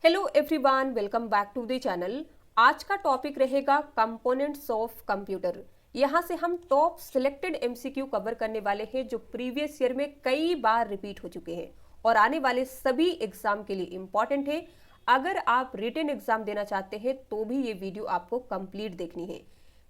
Hello everyone, welcome back to the channel. आज का topic रहेगा कंपोनेंट्स ऑफ कंप्यूटर। यहाँ से हम टॉप सिलेक्टेड एमसीक्यू कवर करने वाले हैं जो प्रीवियस ईयर में कई बार रिपीट हो चुके हैं और आने वाले सभी एग्जाम के लिए इंपॉर्टेंट है। अगर आप रिटन एग्जाम देना चाहते हैं तो भी ये वीडियो आपको कंप्लीट देखनी है।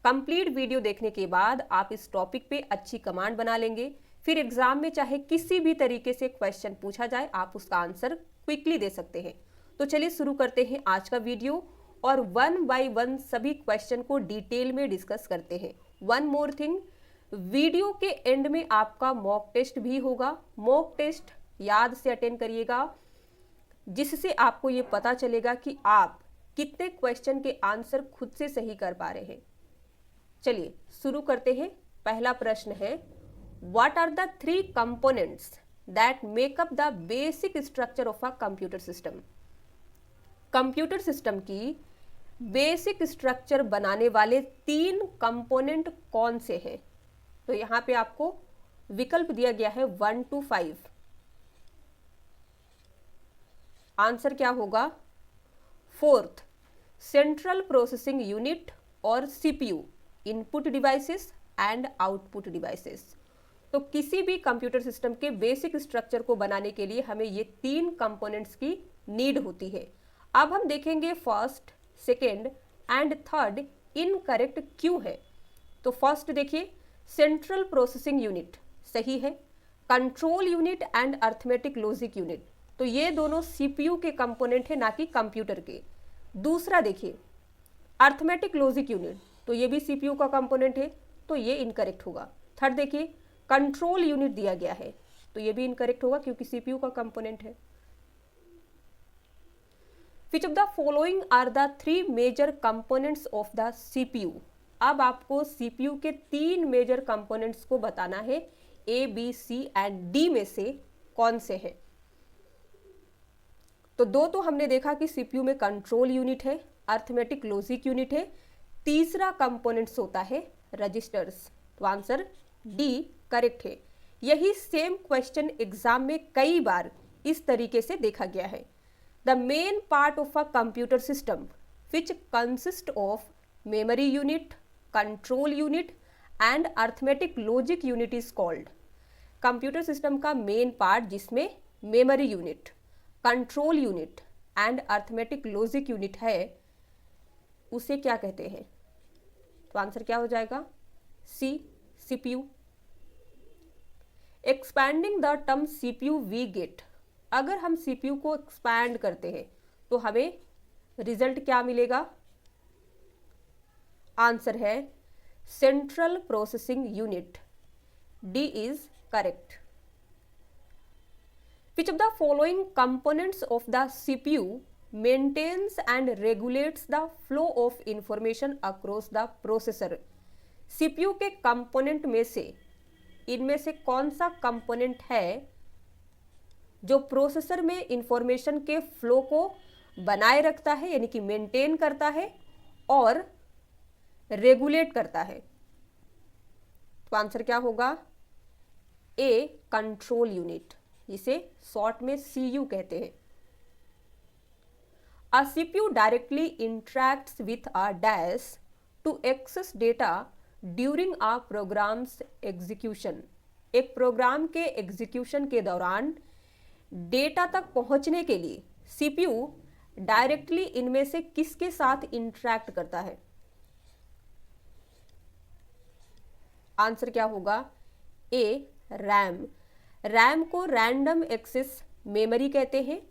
कंप्लीट वीडियो देखने के बाद आप इस टॉपिक पे अच्छी कमांड बना लेंगे, फिर एग्जाम में चाहे किसी भी तरीके से क्वेश्चन पूछा जाए आप उसका आंसर क्विकली दे सकते हैं। तो चलिए शुरू करते हैं आज का वीडियो और वन बाय वन सभी क्वेश्चन को डिटेल में डिस्कस करते हैं। वन मोर थिंग, वीडियो के एंड में आपका मॉक टेस्ट भी होगा। मॉक टेस्ट याद से अटेंड करिएगा, जिससे आपको ये पता चलेगा कि आप कितने क्वेश्चन के आंसर खुद से सही कर पा रहे हैं। चलिए शुरू करते हैं। पहला प्रश्न है, what are the three components that make up the basic structure of a computer system. Computer system की बेसिक स्ट्रक्चर बनाने वाले तीन कंपोनेंट कौन से हैं? तो यहां पे आपको विकल्प दिया गया है 1 to 5। आंसर क्या होगा? फोर्थ, सेंट्रल प्रोसेसिंग यूनिट और CPU, input devices and output devices. तो किसी भी कंप्यूटर सिस्टम के बेसिक स्ट्रक्चर को बनाने के लिए हमें ये तीन कंपोनेंट्स की नीड होती है। अब हम देखेंगे first, second and third incorrect क्यों है। तो फर्स्ट देखिए, सेंट्रल प्रोसेसिंग यूनिट सही है। Control unit and arithmetic logic unit, तो ये दोनों सीपीयू के कंपोनेंट है, ना कि कंप्यूटर के। दूसरा देखिए, अर्थमेटिक लॉजिक यूनिट, तो ये भी सीपीयू का कंपोनेंट है, तो ये इनकरेक्ट होगा। थर्ड देखिए, कंट्रोल यूनिट दिया गया है, तो ये भी इनकरेक्ट होगा क्योंकि सीपीयू का कंपोनेंट है। Which of the following are the three major components of the CPU? अब आपको CPU के तीन मेजर कंपोनेंट्स को बताना है, A, B, C and D में से कौन से हैं। तो दो तो हमने देखा कि CPU में कंट्रोल यूनिट है, अर्थमेटिक लॉजिक यूनिट है, तीसरा कंपोनेंट्स होता है रजिस्टर्स। तो आंसर D करेक्ट है। यही सेम क्वेश्चन एग्जाम में कई बार इस तरीके से देखा गया है। The main part of a computer system which consists of memory unit, control unit and arithmetic logic unit is called। Computer system का मेन पार्ट जिसमें memory unit, control unit and arithmetic logic unit है, उसे क्या कहते हैं? तो answer क्या हो जाएगा? C, CPU. Expanding the term CPU we get, अगर हम सीपीयू को एक्सपैंड करते हैं तो हमें रिजल्ट क्या मिलेगा? आंसर है central processing unit. D is correct. Which of the following components of the CPU maintains and regulates the flow of information across the processor. CPU के कंपोनेंट में से इनमें से कौन सा कंपोनेंट है जो प्रोसेसर में इंफॉर्मेशन के फ्लो को बनाए रखता है, यानी कि मेंटेन करता है और रेगुलेट करता है? तो आंसर क्या होगा? ए, कंट्रोल यूनिट, इसे शॉर्ट में सीयू कहते हैं। A CPU directly interacts with a dash to access data during a program's execution. एक प्रोग्राम के एग्जीक्यूशन के दौरान डेटा तक पहुंचने के लिए सीपीयू डायरेक्टली इनमें से किसके साथ इंटरैक्ट करता है? आंसर क्या होगा? A, RAM. रैम को रैंडम एक्सेस मेमोरी कहते हैं।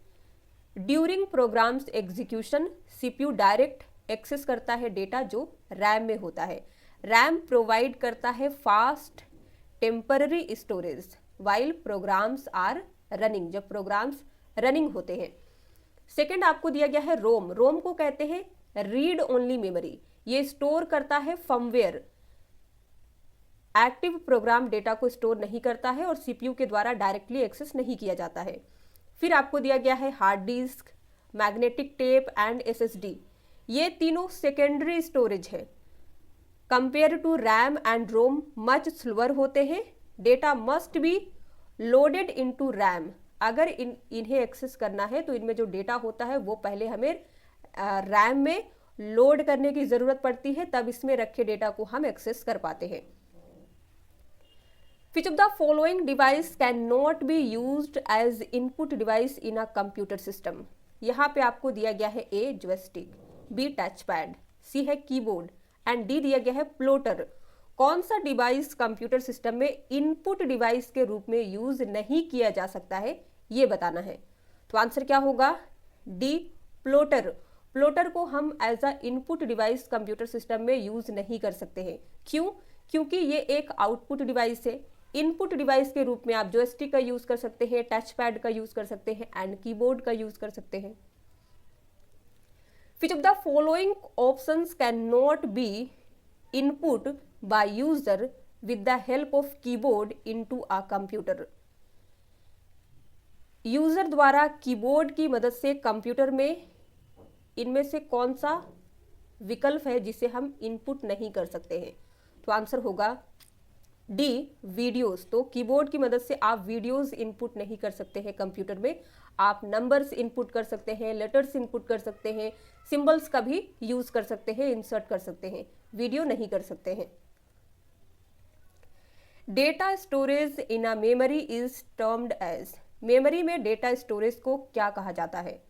During program's execution CPU direct access करता है डेटा जो रैम में होता है। रैम प्रोवाइड करता है fast temporary storage while programs are running, जब प्रोग्राम्स रनिंग होते हैं। सेकेंड आपको दिया गया है रोम। रोम को कहते हैं रीड ओनली मेमोरी, ये स्टोर करता है फर्मवेयर, एक्टिव प्रोग्राम डेटा को स्टोर नहीं करता है और सीपीयू के द्वारा डायरेक्टली एक्सेस नहीं किया जाता है। फिर आपको दिया गया है hard disk, magnetic tape and SSD, ये तीनों सेकेंडरी स्टोरेज है। Compare to RAM and ROM much slower होते हैं। Data must be loaded into RAM अगर इन्हें एक्सेस करना है तो इनमें जो डेटा होता है वो पहले हमें रैम में लोड करने की ज़रूरत पड़ती है, तब इसमें रखे डेटा को हम एक्सेस कर पाते हैं। Which of the following device cannot be used as input device in a computer system? यहाँ पे आपको दिया गया है A joystick, B touch pad, C है कीबोर्ड एंड D दिया गया है प्लोटर। कौन सा डिवाइस कंप्यूटर सिस्टम में इनपुट डिवाइस के रूप में यूज नहीं किया जा सकता है, ये बताना है। तो आंसर क्या होगा? D plotter. प्लोटर को हम as a input device computer system में यूज नहीं कर सकते हैं। क्यों? क्योंकि ये एक आउटपुट डिवाइस है। इनपुट डिवाइस के रूप में आप जॉयस्टिक का यूज कर सकते हैं, टच पैड का यूज कर सकते हैं एंड कीबोर्ड का यूज कर सकते हैं। Which of the following options cannot be input by user with the help of keyboard into a computer? User द्वारा कीबोर्ड की मदद से कंप्यूटर में इनमें से कौन सा विकल्प है जिसे हम इनपुट नहीं कर सकते हैं? तो आंसर होगा डी वीडियोस। तो कीबोर्ड की मदद से आप वीडियोस इनपुट नहीं कर सकते हैं कंप्यूटर में। आप नंबर्स इनपुट कर सकते हैं, लेटर्स इनपुट कर सकते हैं, सिंबल्स का भी यूज कर सकते हैं, इंसर्ट कर सकते हैं, वीडियो नहीं कर सकते हैं। Data storage in a memory is termed as. Memory में डेटा स्टोरेज को क्या कहा जाता है?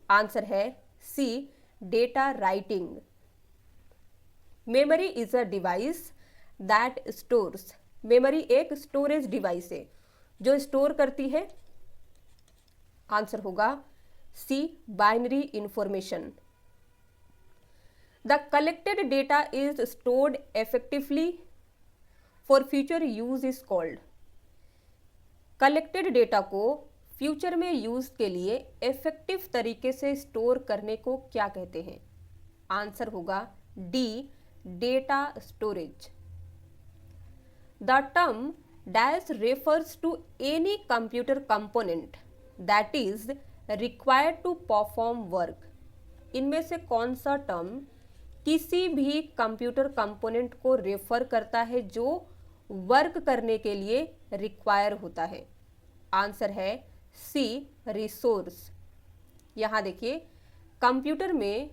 आंसर है C data writing. Memory is a device that stores. Memory एक स्टोरेज डिवाइस है जो स्टोर करती है। आंसर होगा C binary information. The collected data is stored effectively for future use is called. Collected data को future में use के लिए इफेक्टिव तरीके से स्टोर करने को क्या कहते हैं? आंसर होगा D data storage. The term dash refers to any computer component that is required to perform work. इनमें से कौन सा टर्म किसी भी कंप्यूटर कंपोनेंट को रेफर करता है जो वर्क करने के लिए रिक्वायर होता है? आंसर है सी रिसोर्स। यहाँ देखिए, कंप्यूटर में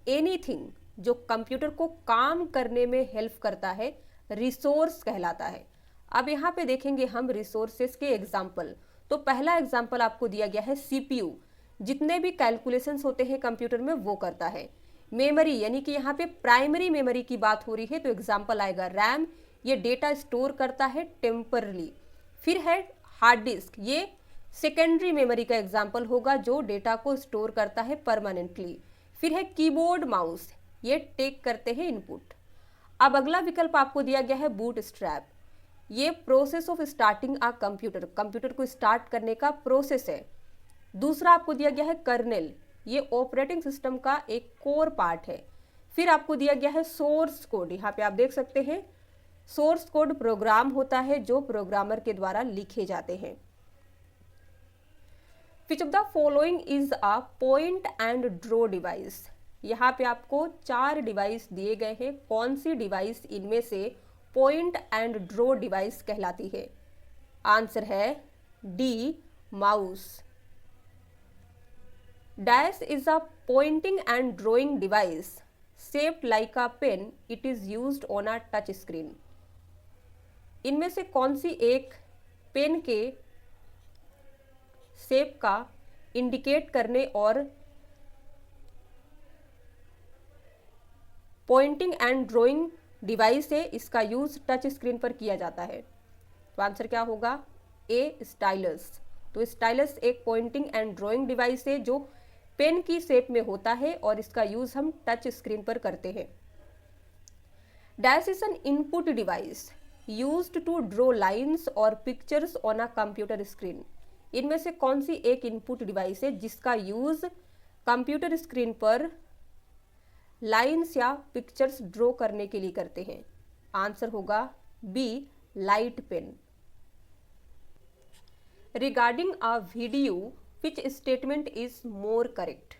एनीथिंग जो कंप्यूटर को काम करने में हेल्प करता है रिसोर्स कहलाता है। अब यहाँ पे देखेंगे हम रिसोर्सेस के एग्जाम्पल। तो पहला एग्जाम्पल आपको दिया गया है सीपीयू। जितने भी कैलकुलेशंस होते हैं कंप्यूटर में वो करता है। मेमोरी यानी कि यहाँ पे प्राइमरी मेमोरी की बात हो रही है तो एग्जाम्पल आएगा रैम, ये डेटा स्टोर करता है टेम्परली। फिर है हार्ड डिस्क, ये सेकेंडरी मेमोरी का एग्जाम्पल होगा जो डेटा को स्टोर करता है परमानेंटली। फिर है कीबोर्ड माउस, ये टेक करते हैं इनपुट। अब अगला विकल्प आपको दिया गया है बूट स्ट्रैप। ये process of starting a computer, computer को स्टार्ट करने का प्रोसेस है। दूसरा आपको दिया गया है कर्नेल, ये ऑपरेटिंग सिस्टम का एक कोर पार्ट है। फिर आपको दिया गया है सोर्स कोड, यहाँ पे आप देख सकते हैं सोर्स कोड प्रोग्राम होता है जो प्रोग्रामर के द्वारा लिखे जाते हैं। Which of the following is a point and draw device? यहाँ पे आपको 4 डिवाइस दिए गए हैं। कौन सी डिवाइस इनमें से पॉइंट एंड ड्रॉ डिवाइस कहलाती है? आंसर है D mouse. Dash is a pointing and drawing device shaped like a pen. It is used on a touch screen. इनमें से कौन सी एक पेन के शेप का इंडिकेट करने और पॉइंटिंग एंड ड्राइंग डिवाइस है, इसका यूज टच स्क्रीन पर किया जाता है? तो आंसर क्या होगा? ए स्टाइलस। तो स्टाइलस एक पॉइंटिंग एंड ड्राइंग डिवाइस है जो पेन की शेप में होता है और इसका यूज हम टच स्क्रीन पर करते हैं। Dash is an input device used to draw lines or pictures on a computer screen. इनमें से कौन सी एक इनपुट डिवाइस है जिसका यूज कंप्यूटर स्क्रीन पर लाइंस या पिक्चर्स ड्रॉ करने के लिए करते हैं? आंसर होगा B light pen. Regarding a video which statement is more correct?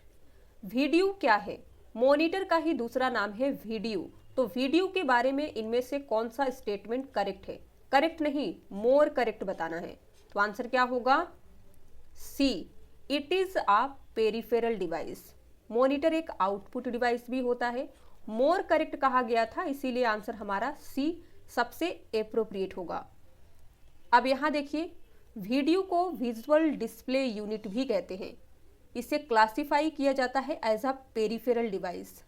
Video क्या है? मॉनिटर का ही दूसरा नाम है वीडियो। तो वीडियो के बारे में इनमें से कौन सा स्टेटमेंट करेक्ट है? करेक्ट नहीं, मोर करेक्ट बताना है। तो आंसर क्या होगा? C, it is a peripheral device. Monitor एक आउटपुट डिवाइस भी होता है। मोर करेक्ट कहा गया था, इसीलिए आंसर हमारा सी सबसे एप्रोप्रिएट होगा। अब यहां देखिए, वीडियो को विजुअल डिस्प्ले यूनिट भी कहते हैं। इसे क्लासिफाई किया जाता है as a peripheral device.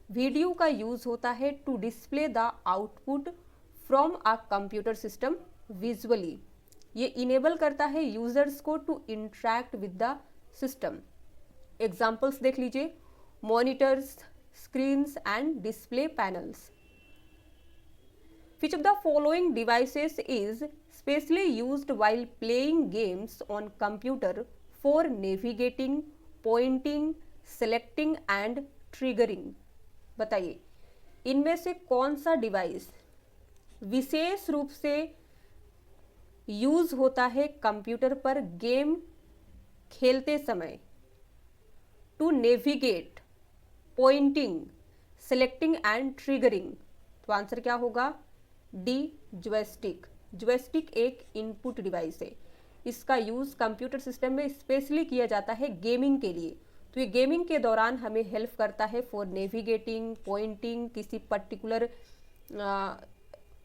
Video का यूज होता है to display the output from a computer system visually. ये इनेबल करता है यूजर्स को to interact with the system. Examples देख लीजिए, monitors, screens and display panels. Which of the following devices is specially used while playing games on computer for navigating, pointing, selecting and triggering? बताइए, इनमें से कौन सा device विशेष रूप से use होता है कंप्यूटर पर गेम खेलते समय to navigate, pointing, selecting and triggering? तो आंसर क्या होगा? D, joystick. जॉयस्टिक एक इनपुट डिवाइस है। इसका यूज कंप्यूटर सिस्टम में स्पेशली किया जाता है गेमिंग के लिए। तो ये गेमिंग के दौरान हमें हेल्प करता है फॉर नेविगेटिंग, पॉइंटिंग, किसी पर्टिकुलर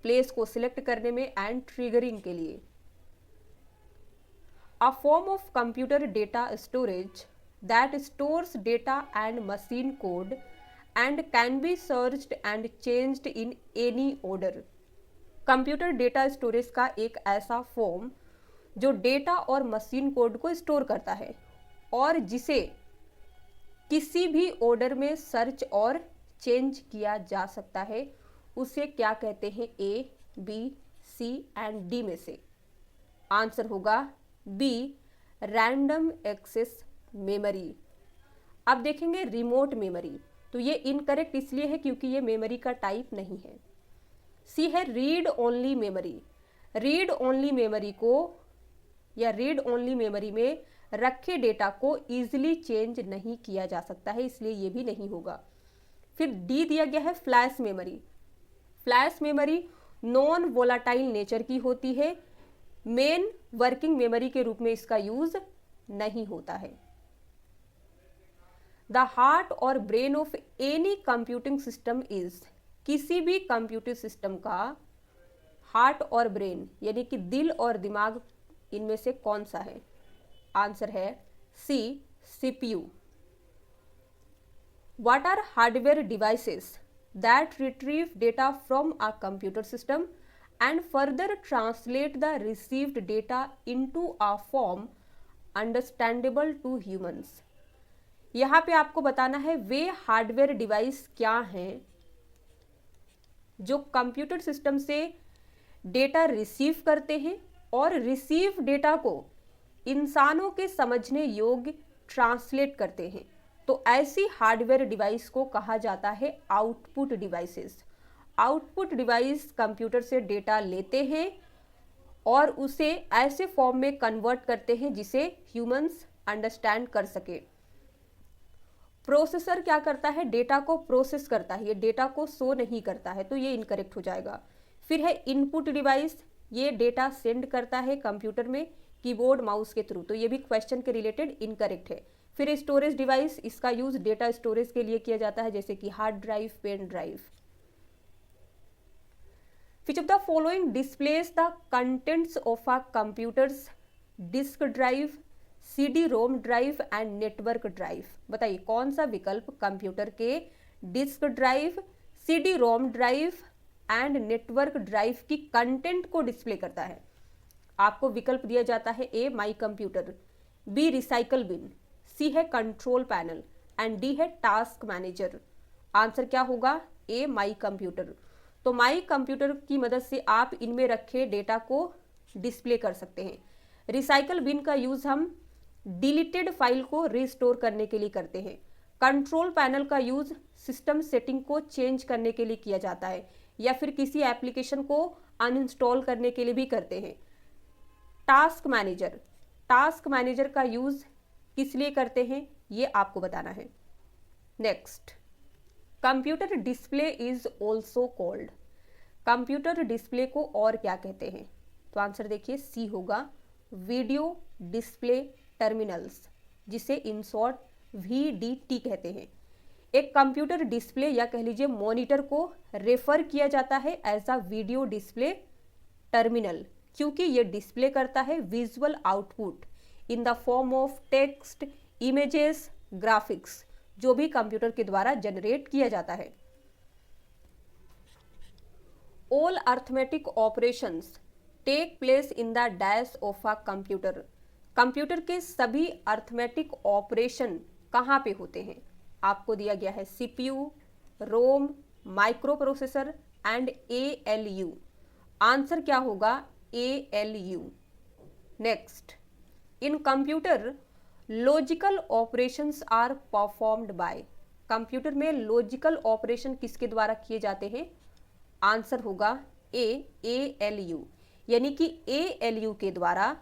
प्लेस को सिलेक्ट करने में एंड ट्रिगरिंग के लिए। A form of computer data storage that stores data and machine code and can be searched and changed in any order. Computer data storage का एक ऐसा form जो डेटा और मशीन कोड को स्टोर करता है और जिसे किसी भी ऑर्डर में सर्च और चेंज किया जा सकता है, उसे क्या कहते हैं? ए, बी, सी एंड डी में से आंसर होगा बी, रैंडम एक्सेस मेमोरी। अब देखेंगे रिमोट मेमोरी, तो ये इनकरेक्ट इसलिए है क्योंकि ये मेमोरी का टाइप नहीं है। सी है read only memory. Read only memory को या रीड ओनली मेमोरी में रखे डेटा को इजीली चेंज नहीं किया जा सकता है, इसलिए ये भी नहीं होगा। फिर डी दिया गया है flash memory. Flash memory non volatile nature की होती है, मेन वर्किंग मेमोरी के रूप में इसका यूज नहीं होता है। द हार्ट और brain of any computing system is, किसी भी कंप्यूटर सिस्टम का हार्ट और ब्रेन यानी कि दिल और दिमाग इनमें से कौन सा है? आंसर है C, CPU. What are hardware devices that retrieve data from a computer system and further translate the received data into a form understandable to humans? यहाँ पे आपको बताना है वे हार्डवेयर डिवाइस क्या हैं जो कंप्यूटर सिस्टम से डेटा रिसीव करते हैं और रिसीव डेटा को इंसानों के समझने योग्य ट्रांसलेट करते हैं। तो ऐसी हार्डवेयर डिवाइस को कहा जाता है output devices. Output device computer से डेटा लेते हैं और उसे ऐसे फॉर्म में कन्वर्ट करते हैं जिसे ह्यूमंस अंडरस्टैंड कर सके। प्रोसेसर क्या करता है? डेटा को प्रोसेस करता है, ये डेटा को शो नहीं करता है, तो ये इनकरेक्ट हो जाएगा। फिर है इनपुट डिवाइस, ये डेटा सेंड करता है कंप्यूटर में कीबोर्ड माउस के थ्रू, तो ये भी क्वेश्चन के रिलेटेड इनकरेक्ट है। फिर स्टोरेज डिवाइस, इसका यूज डेटा स्टोरेज के लिए किया जाता है जैसे कि hard drive, pen drive. Which of the following displays the contents of a computer's disk drive, CD-ROM drive and network drive? बताइए कौन सा विकल्प कंप्यूटर के disk drive, CD-ROM drive and network drive की कंटेंट को डिस्प्ले करता है? आपको विकल्प दिया जाता है A, my computer, B, recycle bin, C है कंट्रोल पैनल एंड डी है टास्क मैनेजर। आंसर क्या होगा? A, my computer. तो माई कंप्यूटर की मदद से आप इनमें रखे डेटा को डिस्प्ले कर सकते हैं। रिसाइकल बिन का यूज हम डिलीटेड फाइल को रिस्टोर करने के लिए करते हैं। कंट्रोल पैनल का यूज सिस्टम सेटिंग को चेंज करने के लिए किया जाता है या फिर किसी एप्लीकेशन को अनइंस्टॉल करने के लिए भी करते हैं। टास्क मैनेजर का यूज किस लिए करते हैं ये आपको बताना है। Next, computer display is also called. Computer display को और क्या कहते हैं? तो आंसर देखिए सी होगा, वीडियो डिस्प्ले टर्मिनल्स, जिसे इन शॉर्ट VDT कहते हैं। एक कंप्यूटर डिस्प्ले या कह लीजिए मॉनिटर को रेफर किया जाता है as a video display terminal, क्योंकि ये डिस्प्ले करता है visual output in the form of text, images, graphics, जो भी कंप्यूटर के द्वारा जनरेट किया जाता है। All arithmetic operations take place in the dash of a computer. Computer के सभी अर्थमेटिक ऑपरेशन कहाँ पे होते हैं? आपको दिया गया है CPU, ROM, microprocessor and ALU। Answer क्या होगा? ALU। Next, in computer logical operations are performed by. Computer में लॉजिकल ऑपरेशन किसके द्वारा किए जाते हैं? आंसर होगा ALU, यानी कि ALU के द्वारा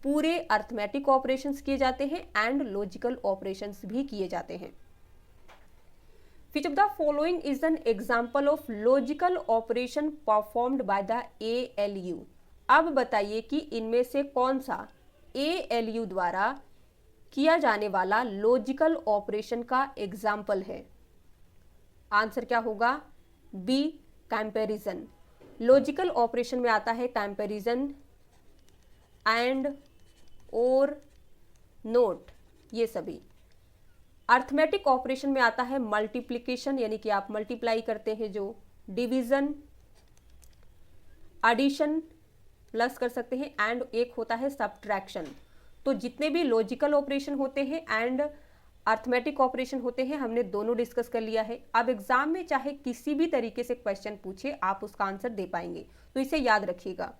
पूरे अर्थमेटिक ऑपरेशंस किए जाते हैं एंड लॉजिकल ऑपरेशंस भी किए जाते हैं। Which of the following is an example of logical operation performed by the ALU? अब बताइए कि इनमें से कौन सा ALU द्वारा किया जाने वाला लॉजिकल ऑपरेशन का एग्जाम्पल है। आंसर क्या होगा? B, comparison. लॉजिकल ऑपरेशन में आता है कंपैरिजन, एंड, और, नोट, ये सभी। अर्थमेटिक ऑपरेशन में आता है मल्टीप्लिकेशन, यानी कि आप मल्टीप्लाई करते हैं जो, डिवीजन, एडिशन, प्लस कर सकते हैं, एंड एक होता है सब्ट्रैक्शन। तो जितने भी लॉजिकल ऑपरेशन होते हैं एंड अर्थमेटिक ऑपरेशन होते हैं, हमने दोनों डिस्कस कर लिया है। अब एग्जाम में चाहे किसी भी तरीके से क्वेश्चन पूछे, आप उसका आंसर दे पाएंगे, तो इसे याद रखिएगा।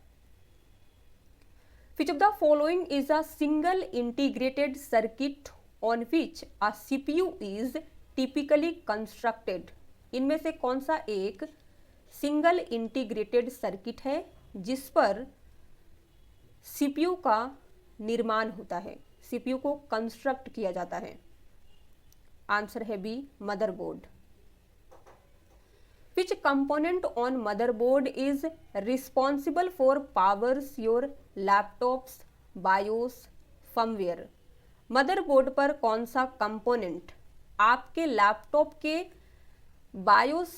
Which of the following is a single integrated circuit on which a CPU is typically constructed? इनमें से कौन सा एक सिंगल इंटीग्रेटेड सर्किट है जिस पर CPU का निर्माण होता है, CPU को कंस्ट्रक्ट किया जाता है? आंसर है B, motherboard. Which component on motherboard is responsible for powers your laptops, BIOS, firmware? Motherboard पर कौन सा कंपोनेंट आपके लैपटॉप के बायोस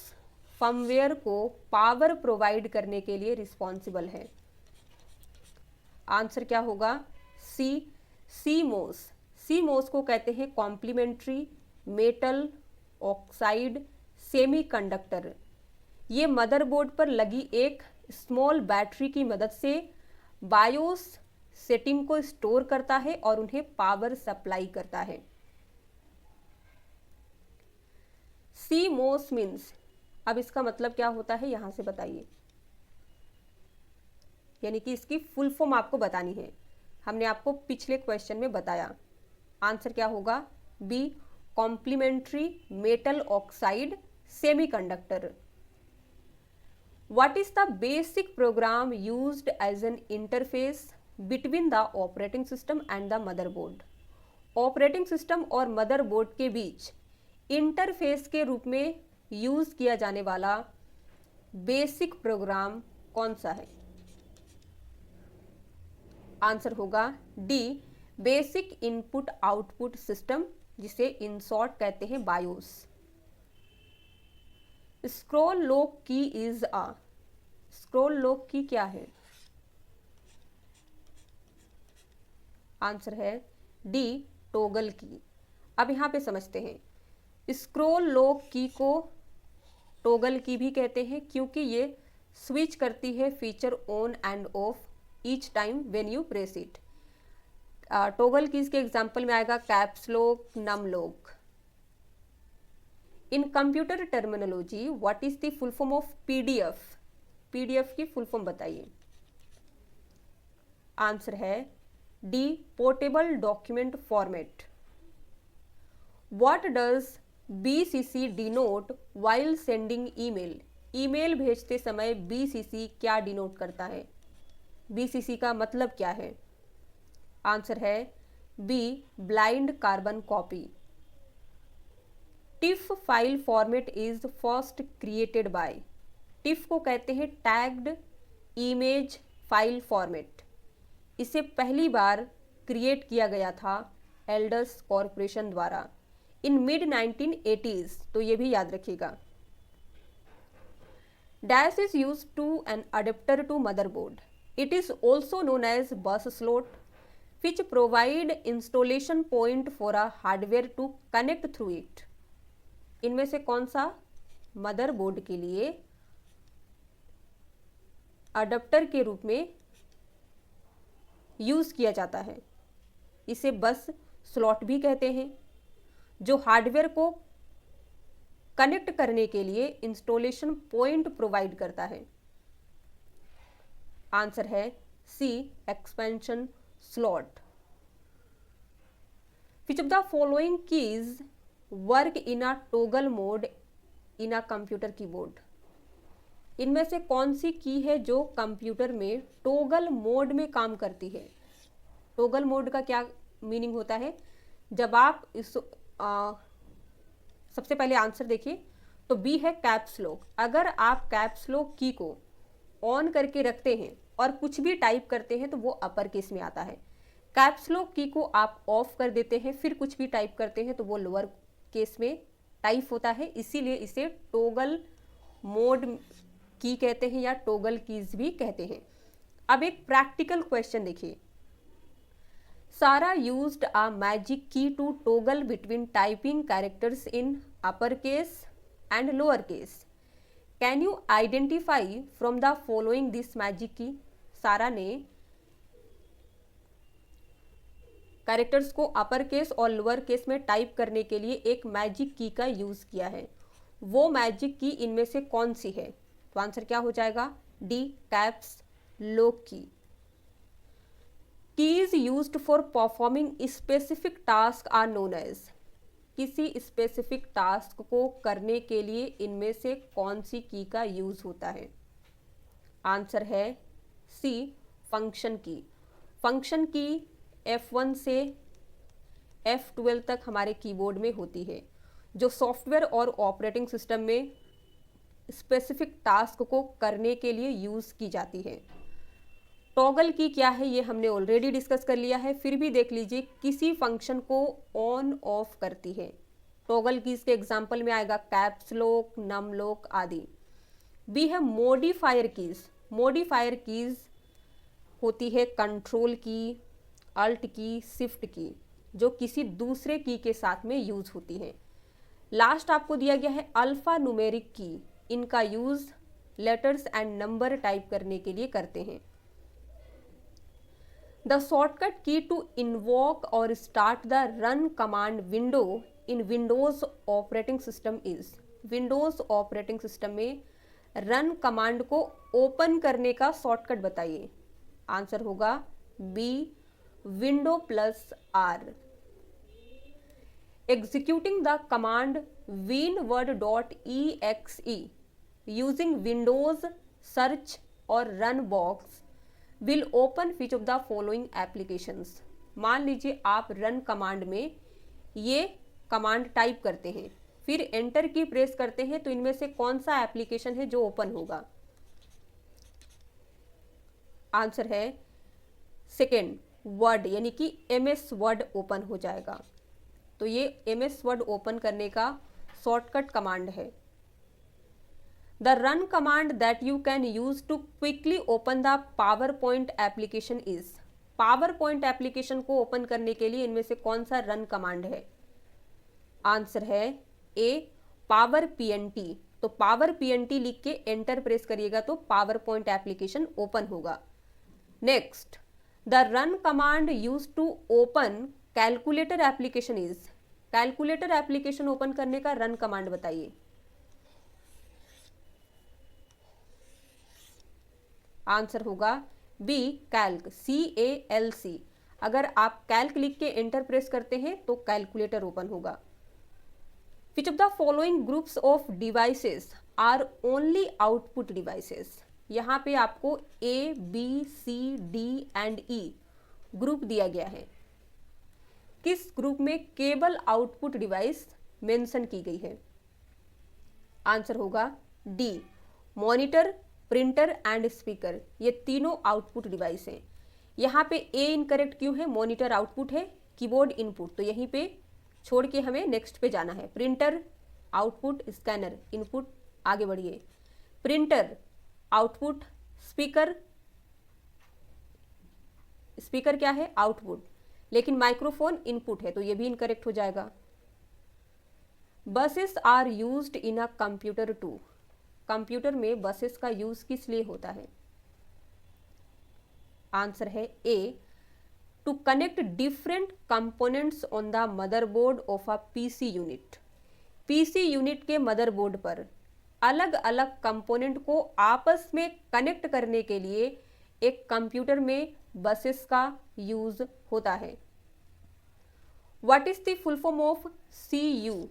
फर्मवेयर को पावर प्रोवाइड करने के लिए रिस्पॉन्सिबल है? आंसर क्या होगा? सी, CMOS। CMOS को कहते हैं कॉम्प्लीमेंट्री मेटल ऑक्साइड सेमीकंडक्टर। ये मदरबोर्ड पर लगी एक स्मॉल बैटरी की मदद से बायोस सेटिंग को स्टोर करता है और उन्हें पावर सप्लाई करता है। CMOS मीन्स, अब इसका मतलब क्या होता है यहां से बताइए, यानी कि इसकी फुल फॉर्म आपको बतानी है। हमने आपको पिछले क्वेश्चन में बताया। आंसर क्या होगा? B, complementary metal oxide semiconductor. What is the basic program used as an interface between the operating system and the motherboard? Operating system और मदरबोर्ड के बीच इंटरफेस के रूप में यूज किया जाने वाला बेसिक प्रोग्राम कौन सा है? आंसर होगा D, basic input output system, जिसे इन शॉर्ट कहते हैं बायोस। स्क्रॉल लॉक की इज अ, स्क्रॉल लॉक की क्या है? आंसर है डी, टॉगल की। अब यहां पे समझते हैं, स्क्रॉल लॉक की को टॉगल की भी कहते हैं क्योंकि ये स्विच करती है feature on and off each time when you press it. Toggle keys के एग्जांपल में आएगा caps lock, num lock. In computer terminology what is the full form of PDF? PDF की फुल फॉर्म बताइए। Answer है D, portable document format. What does BCC denote while sending email? Email भेजते समय BCC क्या denote करता है? BCC का मतलब क्या है? आंसर है B, blind carbon copy. TIFF file format is first created by. TIFF को कहते हैं टैग्ड इमेज फाइल फॉर्मेट। इसे पहली बार क्रिएट किया गया था एल्डस कॉरपोरेशन द्वारा इन मिड 1980s, तो ये भी याद रखिएगा। Dash is use to an adapter to motherboard. It is also known as bus slot which provide installation point for a hardware to connect through it। इनमें से कौन सा मदरबोर्ड के लिए अडेप्टर के रूप में यूज किया जाता है? इसे बस स्लॉट भी कहते हैं, जो हार्डवेयर को कनेक्ट करने के लिए इंस्टॉलेशन पॉइंट प्रोवाइड करता है। आंसर है सी, expansion slot। Which of the following keys work in a toggle mode in a computer keyboard? इनमें से कौन सी की है जो कंप्यूटर में टोगल मोड में काम करती है? टोगल मोड का क्या मीनिंग होता है? जब आप इस सबसे पहले आंसर देखिए तो बी है कैप्स लॉक। अगर आप कैप्स लॉक की को ऑन करके रखते हैं और कुछ भी टाइप करते हैं तो वो अपर केस में आता है। कैप्स लॉक की को आप ऑफ कर देते हैं फिर कुछ भी टाइप करते हैं तो वो लोअर केस में टाइप होता है, इसीलिए इसे टोगल मोड की कहते हैं या टोगल कीज भी कहते हैं। अब एक प्रैक्टिकल क्वेश्चन देखिए। Sara used a magic key to toggle between typing characters in upper case and lower case. Can you identify from the following this magic key? Sara ने कैरेक्टर्स को अपर केस और lower case में type करने के लिए एक magic की का यूज किया है। वो मैजिक की इनमें से कौन सी है? तो आंसर क्या हो जाएगा? D, caps lock key. Keys used for performing specific task are known as. किसी स्पेसिफिक टास्क को करने के लिए इनमें से कौन सी की का यूज होता है? आंसर है सी, फंक्शन की। फंक्शन की F1 से F12 तक हमारे कीबोर्ड में होती है, जो सॉफ्टवेयर और ऑपरेटिंग सिस्टम में स्पेसिफिक टास्क को करने के लिए यूज की जाती है। टॉगल की क्या है ये हमने ऑलरेडी डिस्कस कर लिया है, फिर भी देख लीजिए किसी फंक्शन को ऑन ऑफ करती है। टॉगल कीज के एग्जाम्पल में आएगा कैप्स लॉक, नम लॉक आदि। बी है मॉडिफायर कीज। मॉडिफायर कीज होती है कंट्रोल की, अल्ट की, शिफ्ट की, जो किसी दूसरे की के साथ में यूज होती है। लास्ट आपको दिया गया है अल्फा न्यूमेरिक की। इनका use letters and number type करने के लिए करते हैं। The shortcut key to invoke or start the run command window in Windows operating system is. Windows operating system में रन कमांड को ओपन करने का शॉर्टकट बताइए। आंसर होगा B, window plus R. Executing the command winword.exe using Windows search or run box will open which of the following applications. मान लीजिए आप run command में ये कमांड टाइप करते हैं, फिर एंटर की प्रेस करते हैं, तो इनमें से कौन सा एप्लीकेशन है जो ओपन होगा? आंसर है सेकेंड, वर्ड, यानी कि MS वर्ड ओपन हो जाएगा। तो ये MS वर्ड ओपन करने का शॉर्टकट कमांड है। The run command that you can use to quickly open the PowerPoint application is. PowerPoint application को ओपन करने के लिए इनमें से कौन सा रन कमांड है? आंसर है ए, पावर PNT। तो पावर PNT लिख के एंटर प्रेस करिएगा तो पावर पॉइंट एप्लीकेशन ओपन होगा। Next, the run command use to open calculator application is. Calculator application open करने का रन कमांड बताइए। आंसर होगा बी, कैल्क, CALC। अगर आप कैल्क लिख के एंटर प्रेस करते हैं तो कैलकुलेटर ओपन होगा। Which of the following groups of devices are only output devices. यहाँ पे आपको A, B, C, D and E group दिया गया है। किस ग्रुप में केबल आउटपुट डिवाइस मेंशन की गई है? आंसर होगा D, monitor, printer and speaker. ये तीनों आउटपुट डिवाइस हैं। यहाँ पे ए इनकरेक्ट क्यों है? मॉनिटर आउटपुट है, कीबोर्ड इनपुट, तो यहीं पे छोड़ के हमें नेक्स्ट पे जाना है। प्रिंटर आउटपुट, स्कैनर इनपुट, आगे बढ़िए। प्रिंटर आउटपुट, स्पीकर, स्पीकर क्या है? आउटपुट, लेकिन माइक्रोफोन इनपुट है, तो ये भी इनकरेक्ट हो जाएगा। Buses are used in a computer to, computer में बसेस का यूज किस लिए होता है? आंसर है A, to connect different components on the motherboard of a PC unit. PC unit के मदरबोर्ड पर अलग अलग कंपोनेंट को आपस में कनेक्ट करने के लिए एक कंप्यूटर में बसेस का यूज होता है। What is the full form of CU?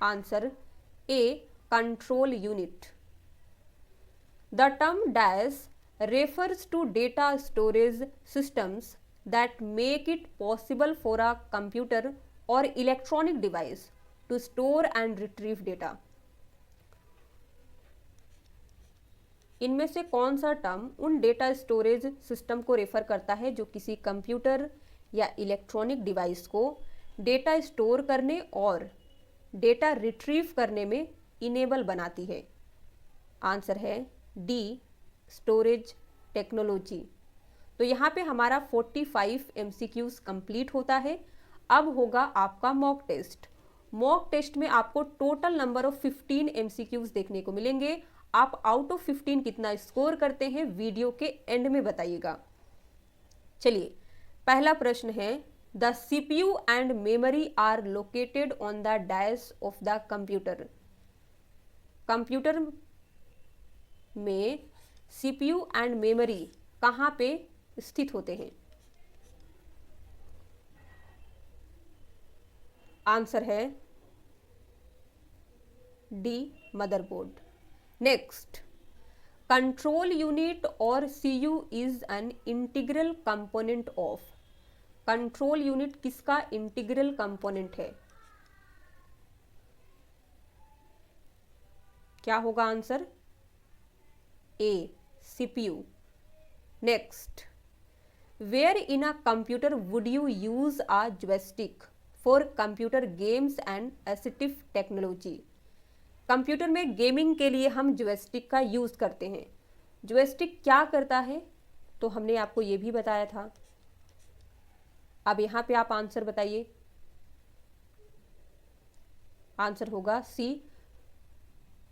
Answer A, control unit. The term DAS refers to data storage systems that make it possible for a computer or electronic device to store and retrieve data. इनमें से कौन सा term उन data storage system को refer करता है जो किसी कंप्यूटर या इलेक्ट्रॉनिक डिवाइस को डेटा स्टोर करने और डेटा रिट्रीव करने में इनेबल बनाती है? आंसर है डी, स्टोरेज टेक्नोलॉजी। तो यहाँ पे हमारा 45 MCQs कंप्लीट होता है। अब होगा आपका मॉक टेस्ट। मॉक टेस्ट में आपको टोटल नंबर ऑफ 15 MCQs देखने को मिलेंगे। आप आउट ऑफ 15 कितना स्कोर करते हैं वीडियो के एंड में बताइएगा। चलिए, पहला प्रश्न है, the CPU and memory are located on the dash of the computer. Computer में CPU एंड मेमोरी कहाँ पे स्थित होते हैं? आंसर है D, motherboard. Next, control unit और CU is an integral component of. Control unit किसका इंटीग्रल कंपोनेंट है? क्या होगा answer? A, CPU. Next, where in a computer would you use a joystick for computer games and assistive technology? Computer में gaming के लिए हम joystick का use करते हैं। joystick क्या करता है? तो हमने आपको ये भी बताया था। अब यहाँ पे आप आंसर बताइए। आंसर होगा सी,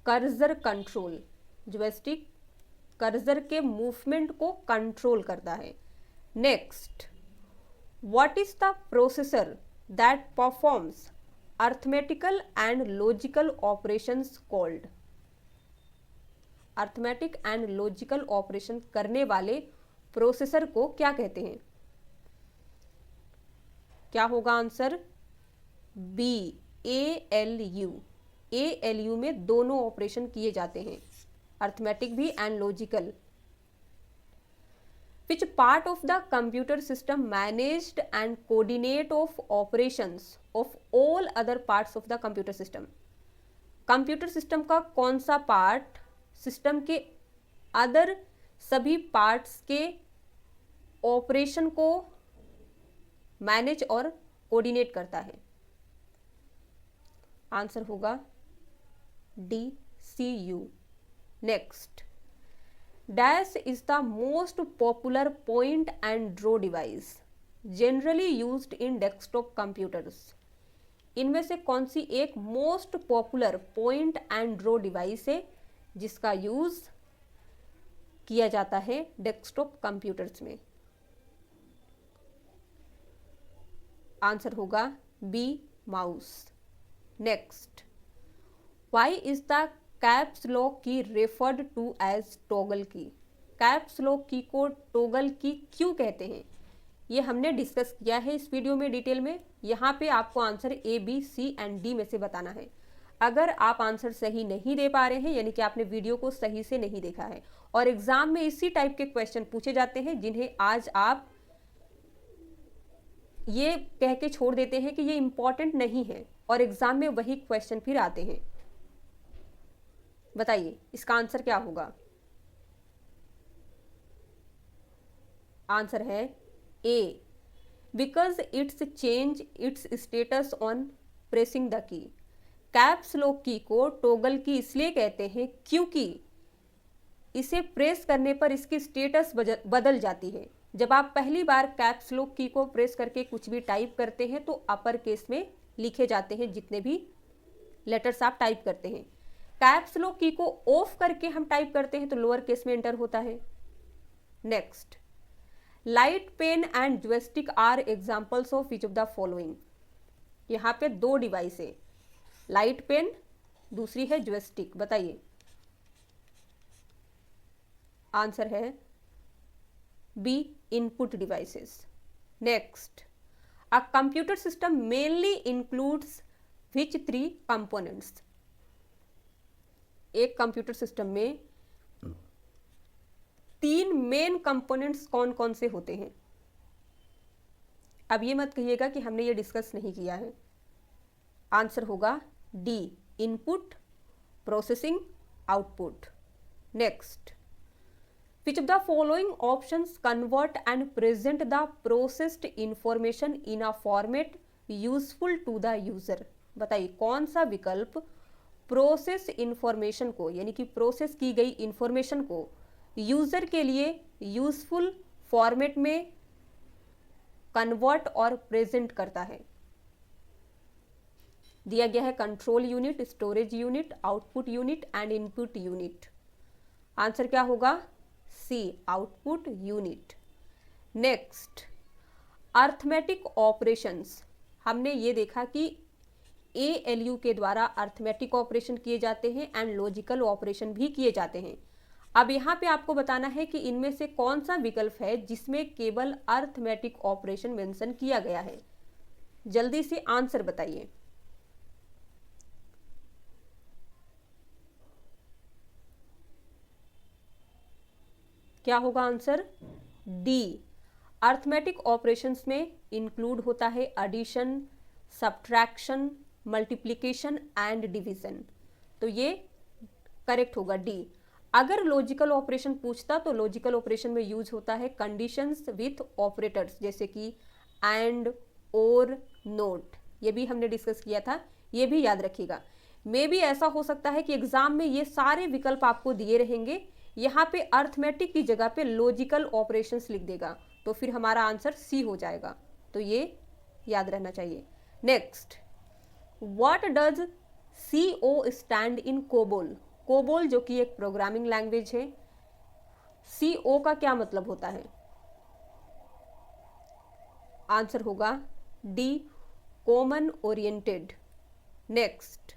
कर्सर कंट्रोल। joystick कर्सर के मूवमेंट को कंट्रोल करता है। Next, what is the processor that performs arithmetical and logical operations called? Arithmetic and logical operation करने वाले प्रोसेसर को क्या कहते हैं? क्या होगा आंसर? B, ALU। ALU में दोनों ऑपरेशन किए जाते हैं, अर्थमेटिक भी and logical. Which part of the computer system managed and coordinate of operations of all other parts of the computer system? Computer system का कौन सा पार्ट सिस्टम के अदर सभी पार्ट्स के ऑपरेशन को मैनेज और कोऑर्डिनेट करता है? आंसर होगा D, CU। Next, dash is the most popular point and draw device generally used in desktop computers. इनमें से कौन सी एक most popular point and draw device है जिसका यूज किया जाता है डेस्कटॉप कंप्यूटर्स में? आंसर होगा B, mouse. Next, why is the caps lock key referred to as toggle key? Caps lock key को टॉगल की क्यों कहते हैं? ये हमने डिस्कस किया है इस वीडियो में डिटेल में। यहाँ पे आपको answer A, B, C and D में से बताना है। अगर आप आंसर सही नहीं दे पा रहे हैं यानी कि आपने वीडियो को सही से नहीं देखा है और एग्जाम में इसी टाइप के क्वेश्चन पूछे जाते हैं जिन्हें आज आप ये कह के छोड़ देते हैं कि ये इंपॉर्टेंट नहीं है और एग्जाम में वही क्वेश्चन फिर आते हैं। बताइए इसका आंसर क्या होगा? आंसर है A, because it's change its status on pressing the key. Caps lock key को टॉगल की इसलिए कहते हैं क्योंकि इसे प्रेस करने पर इसकी स्टेटस बदल जाती है। जब आप पहली बार कैप्स लॉक की को प्रेस करके कुछ भी टाइप करते हैं तो अपर केस में लिखे जाते हैं जितने भी लेटर्स आप टाइप करते हैं। कैप्स लॉक की को ऑफ करके हम टाइप करते हैं तो लोअर केस में एंटर होता है। Next, light pen and joystick are examples of which of the following. यहाँ पे दो डिवाइस है, लाइट पेन, दूसरी है जॉयस्टिक। बताइए, आंसर है B, input devices. Next, a computer system mainly includes which 3 components. एक कंप्यूटर सिस्टम में 3 मेन कंपोनेंट्स कौन कौन से होते हैं? अब ये मत कहिएगा कि हमने ये डिस्कस नहीं किया है। आंसर होगा D, input, processing, output. Next, which of the following options convert and present the processed information in a format useful to the user। बताइए, कौन सा विकल्प प्रोसेस इंफॉर्मेशन को यानी कि प्रोसेस की गई इंफॉर्मेशन को यूजर के लिए यूजफुल फॉर्मेट में कन्वर्ट और प्रेजेंट करता है? दिया गया है control unit, storage unit, output unit and input unit. Answer क्या होगा? C, output unit. Next, arithmetic operations. हमने ये देखा कि ALU के द्वारा अर्थमेटिक ऑपरेशन किए जाते हैं एंड लॉजिकल ऑपरेशन भी किए जाते हैं। अब यहाँ पे आपको बताना है कि इनमें से कौन सा विकल्प है जिसमें केवल अर्थमेटिक ऑपरेशन मेंशन किया गया है। जल्दी से आंसर बताइए। क्या होगा आंसर? डी, अर्थमेटिक ऑपरेशंस में इंक्लूड होता है addition, subtraction, multiplication and division. तो ये करेक्ट होगा डी। अगर लॉजिकल ऑपरेशन पूछता तो लॉजिकल ऑपरेशन में यूज होता है कंडीशंस विथ ऑपरेटर्स जैसे कि एंड, और, नोट। ये भी हमने डिस्कस किया था, ये भी याद रखिएगा। मे भी ऐसा हो सकता है कि एग्जाम में ये सारे विकल्प आपको दिए रहेंगे, यहाँ पे अर्थमेटिक की जगह पे लॉजिकल ऑपरेशंस लिख देगा तो फिर हमारा आंसर सी हो जाएगा। तो ये याद रहना चाहिए। Next, what does CO stand in COBOL. COBOL जो कि एक प्रोग्रामिंग लैंग्वेज है, CO का क्या मतलब होता है? आंसर होगा D, common oriented. Next,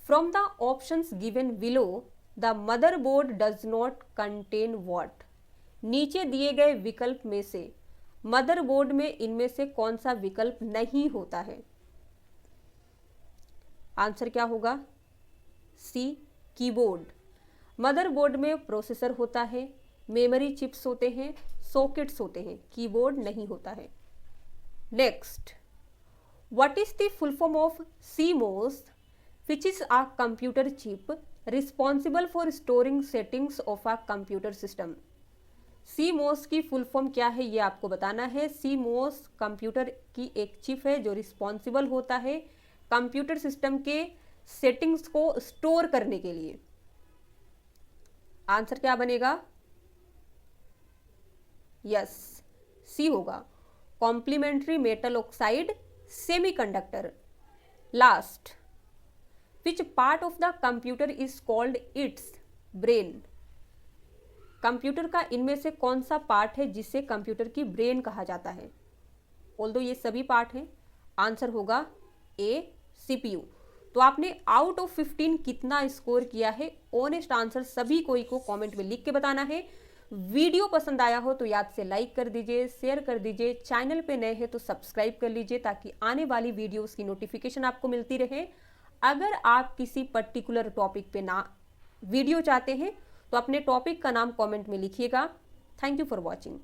from the options given below the motherboard does not contain what. नीचे दिए गए विकल्प में से मदरबोर्ड में इनमें से कौन सा विकल्प नहीं होता है? आंसर क्या होगा? सी, कीबोर्ड। मदरबोर्ड में प्रोसेसर होता है, मेमोरी चिप्स होते हैं, सॉकेट्स होते हैं, कीबोर्ड नहीं होता है। Next, what is the full form of CMOS which is a computer chip responsible for storing settings of a computer system। CMOS की फुल फॉर्म क्या है ये आपको बताना है। CMOS कंप्यूटर की एक चिप है जो रिस्पॉन्सिबल होता है कंप्यूटर सिस्टम के सेटिंग्स को स्टोर करने के लिए। आंसर क्या बनेगा? यस, सी होगा, complementary metal oxide semiconductor. Last, which part of the computer is called its brain. Computer का इनमें से कौन सा पार्ट है जिसे कंप्यूटर की ब्रेन कहा जाता है? ऑल्दो ये सभी पार्ट हैं। आंसर होगा ए, CPU। तो आपने आउट ऑफ 15 कितना स्कोर किया है? ऑनेस्ट आंसर सभी कोई को कमेंट में लिख के बताना है। वीडियो पसंद आया हो तो याद से लाइक कर दीजिए, शेयर कर दीजिए, चैनल पे नए हैं तो सब्सक्राइब कर लीजिए ताकि आने वाली वीडियोस की नोटिफिकेशन आपको मिलती रहे। अगर आप किसी पर्टिकुलर टॉपिक पे ना वीडियो चाहते हैं तो अपने टॉपिक का नाम कमेंट में लिखिएगा। Thank you for watching.